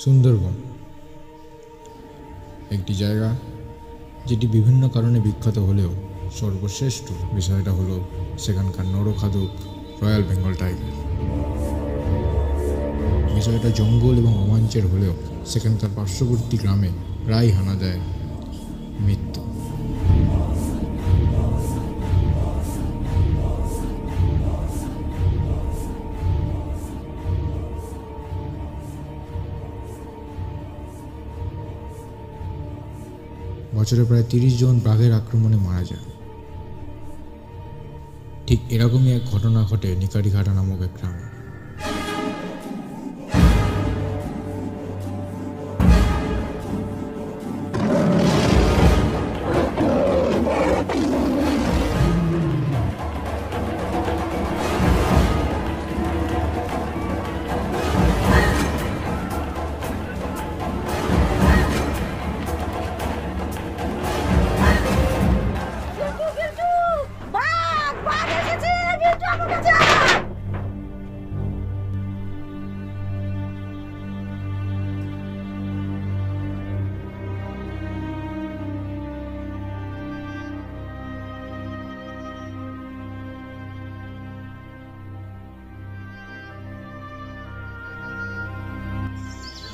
সুন্দরবন একটি জায়গা যেটি বিভিন্ন কারণে বিখ্যাত হলেও সর্বশ্রেষ্ঠ বিষয়টা হলো সেখানকার নরখাদক রয়্যাল বেঙ্গল টাইগার। বিষয়টা জঙ্গল এবং রোমাঞ্চের হলেও সেখানকার পার্শ্ববর্তী গ্রামে প্রায় হানা দেয় মৃত্যু। বছরে প্রায় 30 জন বাঘের আক্রমণে মারা যায়। ঠিক এরকমই এক ঘটনা ঘটে নিকারিঘাটা নামক এক গ্রামে।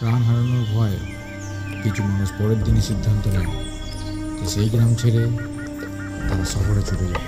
প্রাণ হারানোর ভয়ে কিছু মানুষ পরের দিনই সিদ্ধান্ত নেয় যে সেই গ্রাম ছেড়ে তারা শহরে চলে যায়।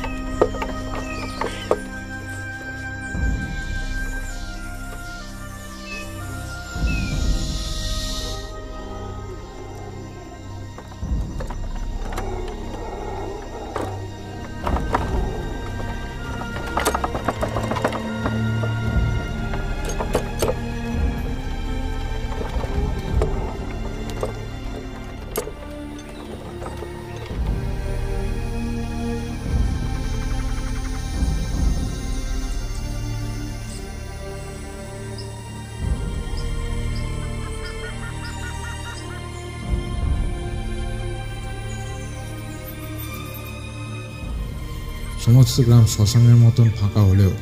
সমস্ত গ্রাম শ্মশানের মতন ফাঁকা হলেও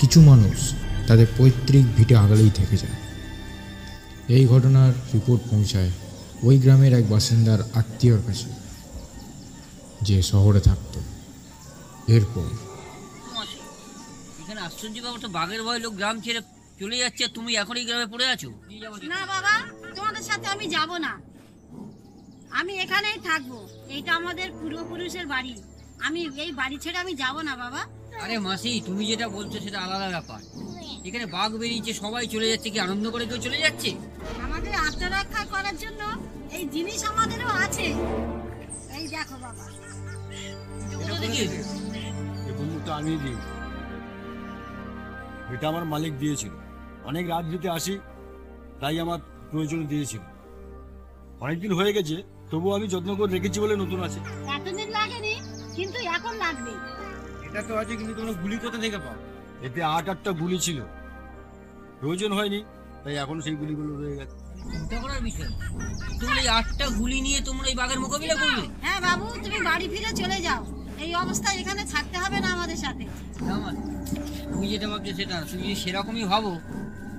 কিছু মানুষ তাদের পৈতৃক ভিটে আগালেই থেকে যায়। এই ঘটনার রিপোর্ট পৌঁছায় ওই গ্রামের এক বাসিন্দার আত্মীয়র কাছে, যে শহরে থাকত। এরপর এখানে আশ্চর্য ব্যাপারটা, বাঘের ভয় লোক গ্রাম ছেড়ে চলে যাচ্ছে, তুমি এখনই গ্রামে পড়ে আছো। না বাবা, তোমাদের সাথে আমি যাব না, আমি এখানেই থাকবো। এইটা আমাদের পূর্বপুরুষের বাড়ি, আমি এই বাড়ি ছেড়ে আমি যাব না বাবা। আরে মাসি, তুমি যেটা বলছো সেটা আলাদা ব্যাপার। এখানে বাঘ বেরিয়েছে, সবাই চলে যাচ্ছে, কি আনন্দ করে কেউ চলে যাচ্ছে? আমাদের আত্মরক্ষা করার জন্য এই জিনিস আমাদেরও আছে। এই দেখো বাবা, এই বন্দুকটা আমি দিই, এটা আমার মালিক দিয়েছিল। অনেক রাত দিতে আসি, তাই আমার প্রয়োজন দিয়েছিল। অনেকদিন হয়ে গেছে, তবু আমি যত্ন করে রেখেছি বলে নতুন আছে। এতদিন লাগেনি, কিন্তু এখন লাগবে। এটা তো আছে, কিন্তু তোমরা গুলি কোথা থেকে পাও? এতে 8-8টা গুলি ছিল, প্রয়োজন হয়নি, তাই এখন সেই গুলিগুলো রয়ে গেছে। চিন্তা করার বিষয়, তোমরা এই 8টা গুলি নিয়ে তোমরা এই বাঘের মোকাবিলা করবে? হ্যাঁ বাবু, তুমি বাড়ি ফিরে চলে যাও, এই অবস্থায় এখানে থাকতে হবে না আমাদের সাথে। তুমি যেটা ভাবছো সেটা, তুমি যদি সেরকমই ভাবো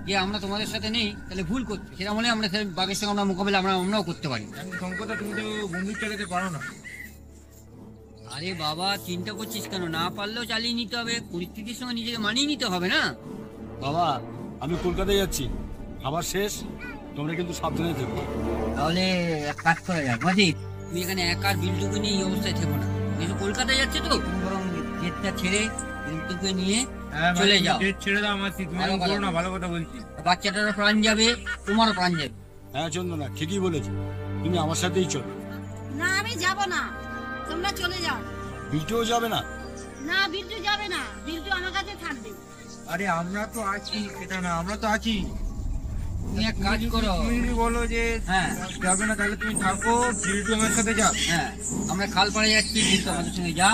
যে আমরা তোমাদের সাথে নেই, তাহলে ভুল করছো। সেটা মনে আমরা বাঘের সঙ্গে আমরা মোকাবিলা আমরাও করতে পারি। সংকটটা তুমি তো বন্দুক চালাতে পারো না। আরে বাবা, চিন্তা করছিস কেন? না পারলেও চালিয়ে নিতে হবে, পরিস্থিতির সঙ্গে নিজেকে মানিয়ে নিতে হবে না? বাবা, আমি কলকাতায় যাচ্ছি, খাবার শেষ, তোমরা কিন্তু সাবধানে থেকো। তাহলে এক কাজ করা যাক মাঝি, তুমি এখানে একার বিল্টুকে নিয়ে এই অবস্থায় থেকো না। যেহেতু কলকাতায় যাচ্ছে তো, তুমি বরং জেটটা ছেড়ে বিল্টুকে নিয়ে চলে যাও। ছেড়ে দাও আমার, তুমি করো না, ভালো কথা বলছি। বাচ্চাটারও প্রাণ যাবে, তোমারও প্রাণ যাবে। হ্যাঁ চন্দনা, ঠিকই বলেছো, তুমি আমার সাথেই চলো। না, আমি যাব না, তোমরা চলে যাও। বিল্টুও যাবে না? না, বিল্টু যাবে না, বিল্টু আমার কাছে থাকবে। আরে আমরা তো আছি, সেটা না, আমরা তো আছি। তুমি এক কাজ করো, তুমি যদি বলো যে হ্যাঁ যাবে না, তাহলে তুমি থাকো, বিল্টু আমার সাথে যা। হ্যাঁ, আমরা খাল পাড়ে যাচ্ছি, বিল্টু আমাদের সঙ্গে যা।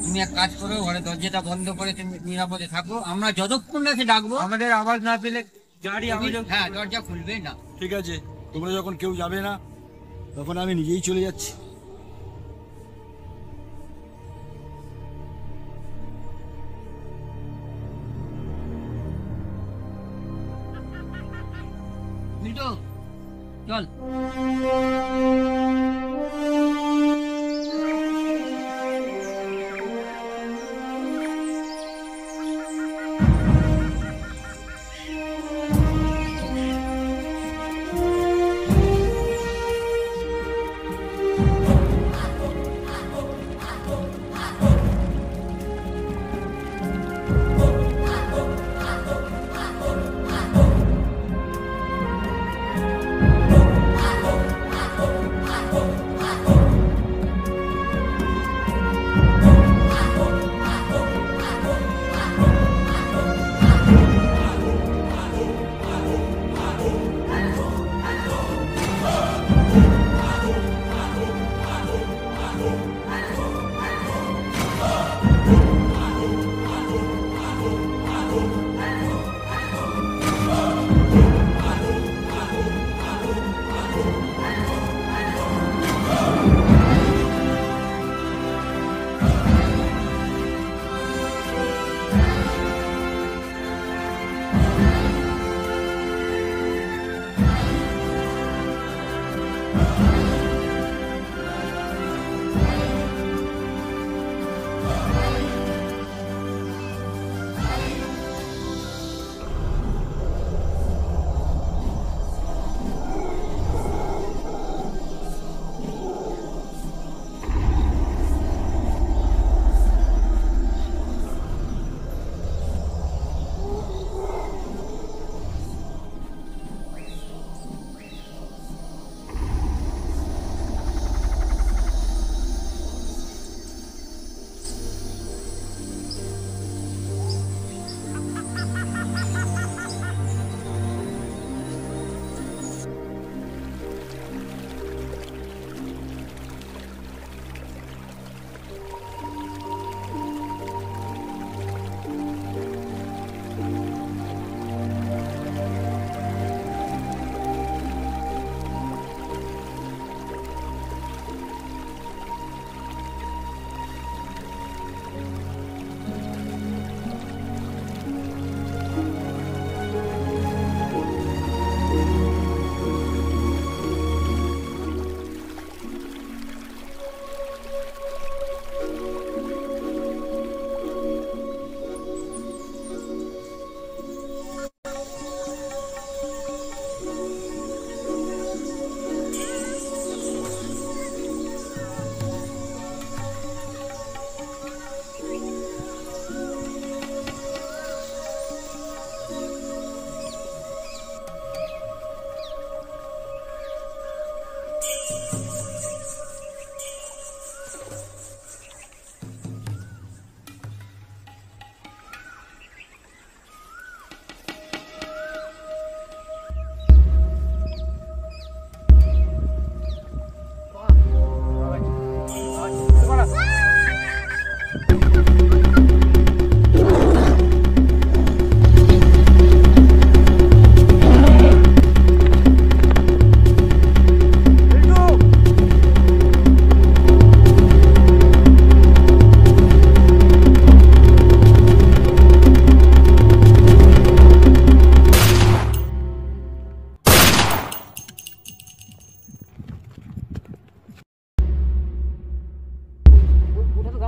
তুমি এক কাজ করো, ঘরে দরজাটা বন্ধ করে তুমি নিরাপদে থাকো, আমরা যতক্ষণ না সে ডাকবো। আমাদের আওয়াজ না পেলে গাড়ি হ্যাঁ, দরজা খুলবে না। ঠিক আছে, তোমরা যখন কেউ যাবে না, তখন আমি নিজেই চলে যাচ্ছি। বিল্টু,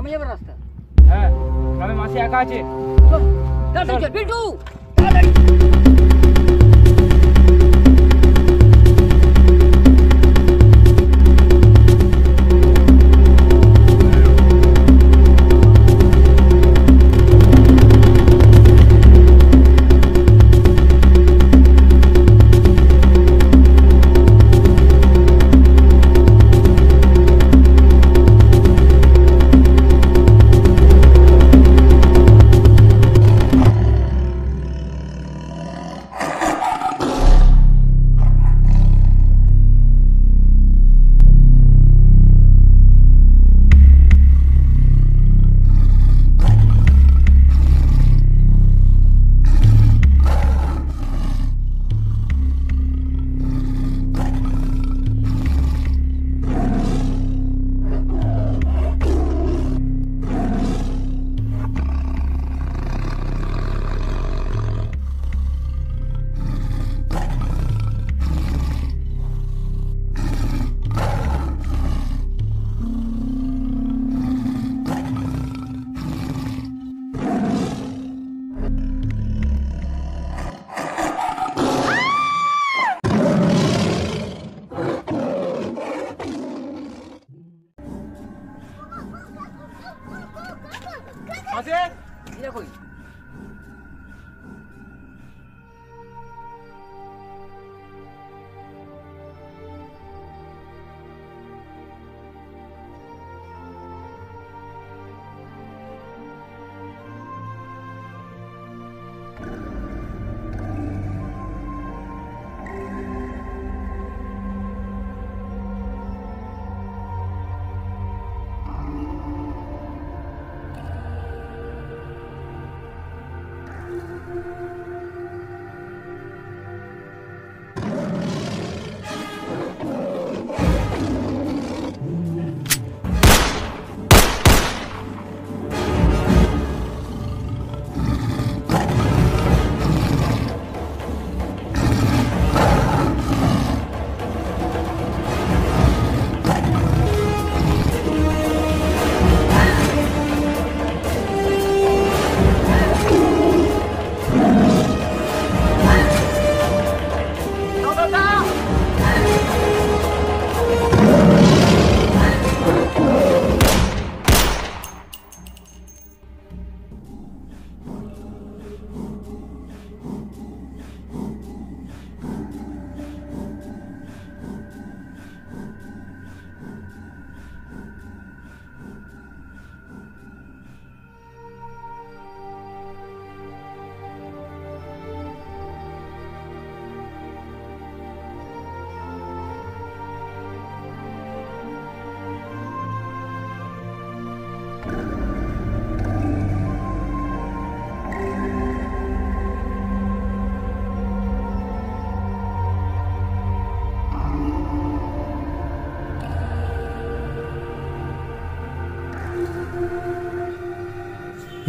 গ্রামে যাবে রাস্তা। হ্যাঁ গ্রামে মাসি একা আছে। চল চল চল বিল্টু। মাসি দেখো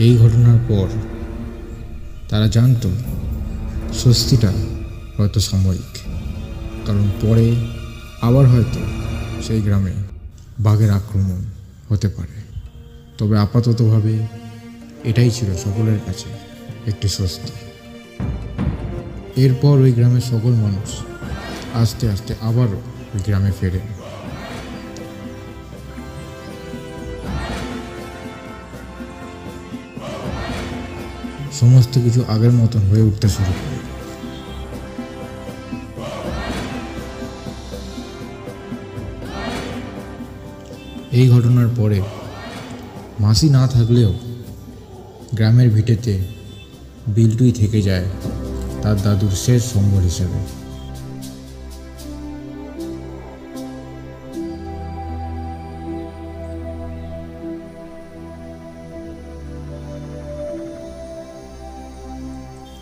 এই ঘটনার পর তারা জানতো স্বস্তিটা হয়তো সাময়িক, কারণ পরে আবার হয়তো সেই গ্রামে বাঘের আক্রমণ হতে পারে। তবে আপাততভাবে এটাই ছিল সকলের কাছে একটি স্বস্তি। এরপর ওই গ্রামের সকল মানুষ আস্তে আস্তে আবারও ওই গ্রামে ফেরে। সমস্ত কিছু আগের মতন হয়ে উঠতে শুরু করে। এই ঘটনার পরে মাসি না থাকলেও গ্রামের ভিটেতে বিল্টুই থেকে যায় তার দাদুর শেষ সম্বল হিসেবে।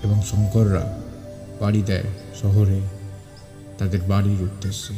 এবং শঙ্কররা পাড়ি দেয় শহরে তাদের বাড়ির উদ্দেশ্যে।